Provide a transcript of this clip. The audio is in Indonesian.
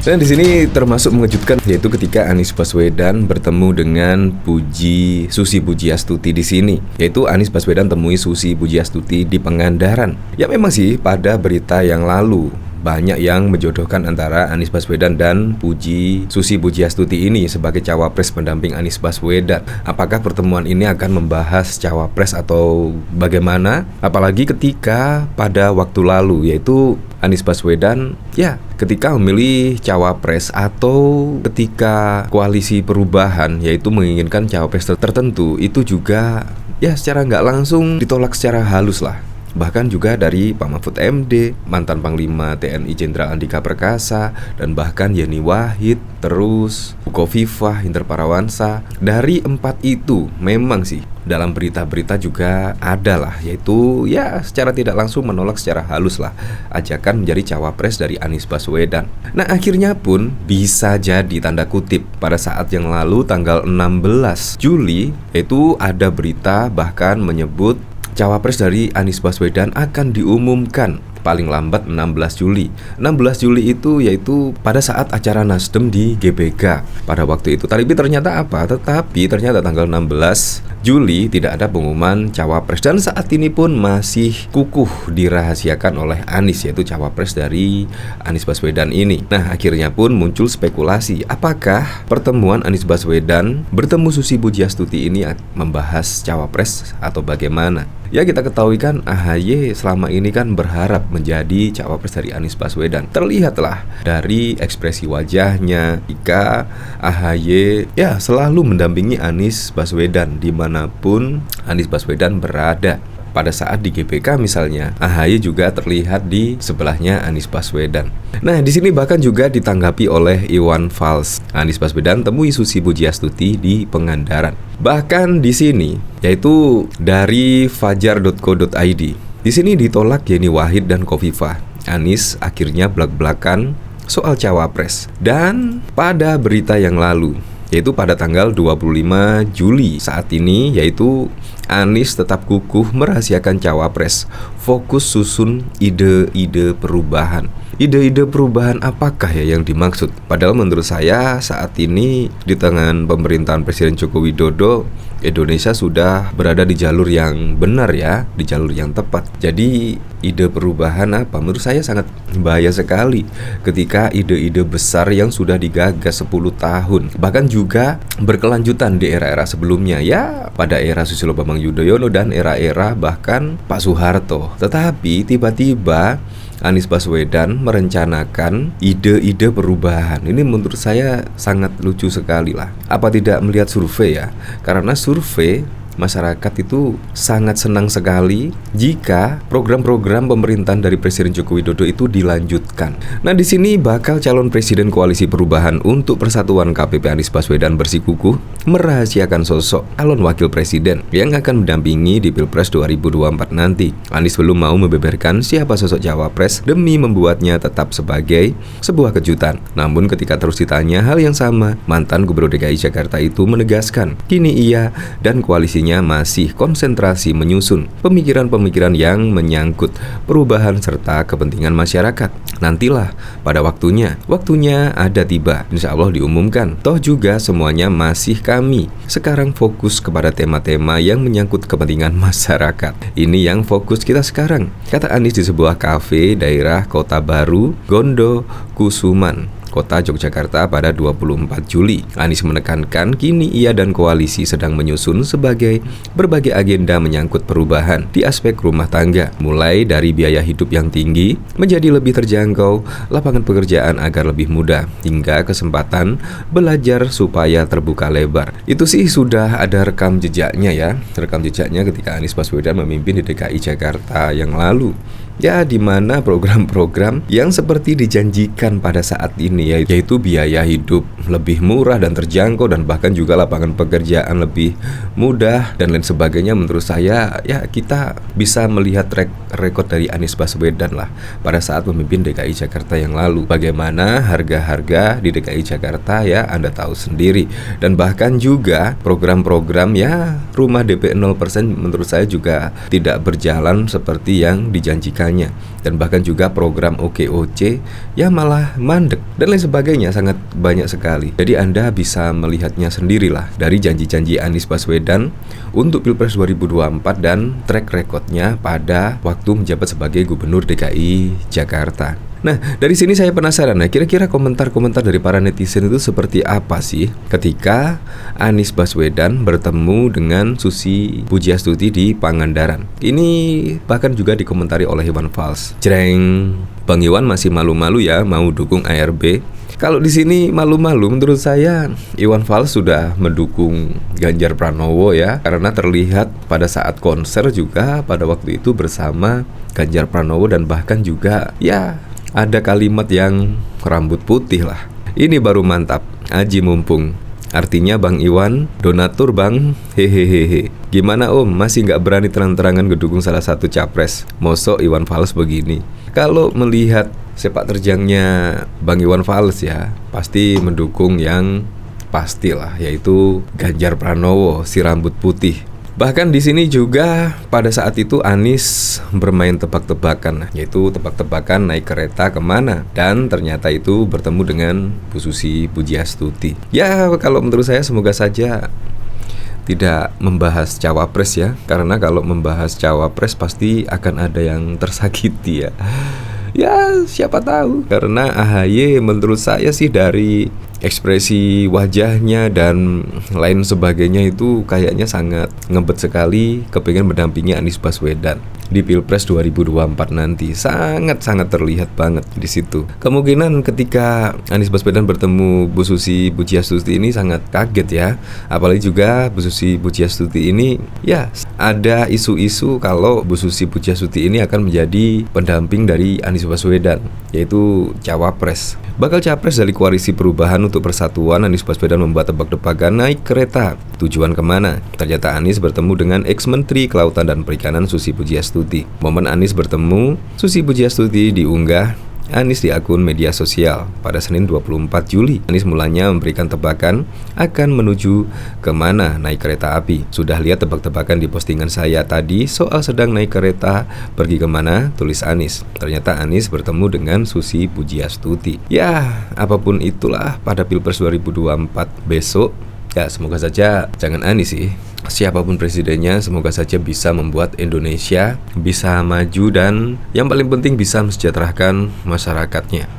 Dan di sini termasuk mengejutkan yaitu ketika Anies Baswedan bertemu dengan Susi Pujiastuti di sini. Yaitu Anies Baswedan temui Susi Pujiastuti di Pangandaran. Ya memang sih pada berita yang lalu banyak yang menjodohkan antara Anies Baswedan dan Susi Pujiastuti ini sebagai cawapres pendamping Anies Baswedan. Apakah pertemuan ini akan membahas cawapres atau bagaimana? Apalagi ketika pada waktu lalu yaitu Anies Baswedan ketika memilih cawapres atau ketika koalisi perubahan yaitu menginginkan cawapres tertentu, itu juga secara nggak langsung ditolak secara halus lah. Bahkan juga dari Pak Mahfud MD, mantan Panglima TNI Jenderal Andika Perkasa, dan bahkan Yeni Wahid, terus Bukoviva, Hinter Parawansa. Dari 4 itu memang sih dalam berita-berita juga ada lah, yaitu secara tidak langsung menolak secara halus lah ajakan menjadi cawapres dari Anies Baswedan. Nah akhirnya pun bisa jadi tanda kutip pada saat yang lalu tanggal 16 Juli itu ada berita bahkan menyebut cawapres dari Anies Baswedan akan diumumkan paling lambat 16 Juli. 16 Juli itu yaitu pada saat acara Nasdem di GBK pada waktu itu. Tapi ternyata apa? Tetapi ternyata tanggal 16 Juli tidak ada pengumuman cawapres, dan saat ini pun masih kukuh dirahasiakan oleh Anies, yaitu cawapres dari Anies Baswedan ini. Nah akhirnya pun muncul spekulasi apakah pertemuan Anies Baswedan bertemu Susi Pujiastuti ini membahas cawapres atau bagaimana. Ya kita ketahui kan AHY selama ini kan berharap menjadi cawapres dari Anies Baswedan. Terlihatlah dari ekspresi wajahnya jika AHY selalu mendampingi Anies Baswedan dimanapun Anies Baswedan berada. Pada saat di GBK misalnya, AHY juga terlihat di sebelahnya Anies Baswedan. Nah, di sini bahkan juga ditanggapi oleh Iwan Fals. Anies Baswedan temui Susi Pujiastuti di Pangandaran. Bahkan di sini, yaitu dari fajar.co.id. Di sini ditolak Yeni Wahid dan Kofifa. Anies akhirnya blak-blakan soal cawapres. Dan pada berita yang lalu, yaitu pada tanggal 25 Juli saat ini, yaitu Anies tetap kukuh merahasiakan cawapres, fokus susun ide-ide perubahan. Ide-ide perubahan apakah yang dimaksud? Padahal menurut saya saat ini di tangan pemerintahan Presiden Joko Widodo, Indonesia sudah berada di jalur yang benar di jalur yang tepat. Jadi ide perubahan apa? Menurut saya sangat bahaya sekali ketika ide-ide besar yang sudah digagas 10 tahun, bahkan juga berkelanjutan di era-era sebelumnya, pada era Susilo Bambang Yudhoyono dan era-era bahkan Pak Soeharto. Tetapi tiba-tiba Anies Baswedan merencanakan ide-ide perubahan. Ini menurut saya sangat lucu sekali lah. Apa tidak melihat survei Karena survei masyarakat itu sangat senang sekali jika program-program pemerintahan dari Presiden Joko Widodo itu dilanjutkan. Nah, di sini bakal calon presiden Koalisi Perubahan untuk Persatuan KPP Anies Baswedan bersikukuh merahasiakan sosok calon wakil presiden yang akan mendampingi di Pilpres 2024 nanti. Anies belum mau membeberkan siapa sosok cawapres demi membuatnya tetap sebagai sebuah kejutan. Namun ketika terus ditanya hal yang sama, mantan Gubernur DKI Jakarta itu menegaskan kini ia dan koalisinya masih konsentrasi menyusun pemikiran-pemikiran yang menyangkut perubahan serta kepentingan masyarakat. Nantilah pada waktunya ada tiba, insya Allah diumumkan. Toh juga semuanya masih kami sekarang fokus kepada tema-tema yang menyangkut kepentingan masyarakat. Ini yang fokus kita sekarang, kata Anies di sebuah kafe daerah Kota Baru, Gondo Kusuman, Kota Yogyakarta pada 24 Juli. Anies menekankan kini ia dan koalisi sedang menyusun berbagai agenda menyangkut perubahan di aspek rumah tangga, mulai dari biaya hidup yang tinggi menjadi lebih terjangkau, lapangan pekerjaan agar lebih mudah, hingga kesempatan belajar supaya terbuka lebar. Itu sih sudah ada rekam jejaknya ketika Anies Baswedan memimpin di DKI Jakarta yang lalu. Di mana program-program yang seperti dijanjikan pada saat ini, yaitu biaya hidup lebih murah dan terjangkau, dan bahkan juga lapangan pekerjaan lebih mudah dan lain sebagainya. Menurut saya kita bisa melihat rekod dari Anies Baswedan lah pada saat memimpin DKI Jakarta yang lalu. Bagaimana harga-harga di DKI Jakarta Anda tahu sendiri, dan bahkan juga program-program rumah DP 0% menurut saya juga tidak berjalan seperti yang dijanjikan kinerjanya, dan bahkan juga program OKOC yang malah mandek dan lain sebagainya, sangat banyak sekali. Jadi Anda bisa melihatnya sendirilah dari janji-janji Anies Baswedan untuk Pilpres 2024 dan track recordnya pada waktu menjabat sebagai Gubernur DKI Jakarta. Nah, dari sini saya penasaran, kira-kira komentar-komentar dari para netizen itu seperti apa sih ketika Anies Baswedan bertemu dengan Susi Pujiastuti di Pangandaran? Ini bahkan juga dikomentari oleh Iwan Fals. Jreng, Bang Iwan masih malu-malu ya mau dukung ARB. Kalau di sini malu-malu, menurut saya Iwan Fals sudah mendukung Ganjar Pranowo ya, karena terlihat pada saat konser juga pada waktu itu bersama Ganjar Pranowo, dan bahkan juga ya ada kalimat yang rambut putih lah. Ini baru mantap, aji mumpung. Artinya Bang Iwan, donatur bang, hehehehe. Gimana om, masih gak berani terang-terangan ngedukung salah satu capres? Mosok Iwan Fals begini. Kalau melihat sepak terjangnya Bang Iwan Fals ya, pasti mendukung yang pastilah, yaitu Ganjar Pranowo, si rambut putih. Bahkan di sini juga pada saat itu Anies bermain tebak-tebakan, yaitu tebak-tebakan naik kereta kemana, dan ternyata itu bertemu dengan Bu Susi Pujiastuti. Ya kalau menurut saya semoga saja tidak membahas cawapres ya, karena kalau membahas cawapres pasti akan ada yang tersakiti ya. Ya siapa tahu, karena AHY menurut saya sih dari ekspresi wajahnya dan lain sebagainya itu kayaknya sangat ngebet sekali kepengen mendampingi Anies Baswedan di Pilpres 2024 nanti. Sangat-sangat terlihat banget di situ. Kemungkinan ketika Anies Baswedan bertemu Bu Susi Pujiastuti ini sangat kaget ya. Apalagi juga Bu Susi Pujiastuti ini ya ada isu-isu kalau Bu Susi Pujiastuti ini akan menjadi pendamping dari Anies Baswedan, yaitu cawapres. Bakal capres dari Koalisi Perubahan untuk Persatuan, Anies Baswedan membuat tebak-tebakan naik kereta. Tujuan kemana? Ternyata Anies bertemu dengan ex-Menteri Kelautan dan Perikanan Susi Pujiastuti. Momen Anies bertemu Susi Pujiastuti diunggah Anies di akun media sosial pada Senin 24 Juli. Anies mulanya memberikan tebakan akan menuju kemana naik kereta api. Sudah lihat tebak-tebakan di postingan saya tadi soal sedang naik kereta pergi kemana, tulis Anies. Ternyata Anies bertemu dengan Susi Pujiastuti. Ya, apapun itulah pada Pilpres 2024 besok, ya semoga saja jangan Anies sih, siapapun presidennya, semoga saja bisa membuat Indonesia bisa maju dan yang paling penting bisa mensejahterakan masyarakatnya.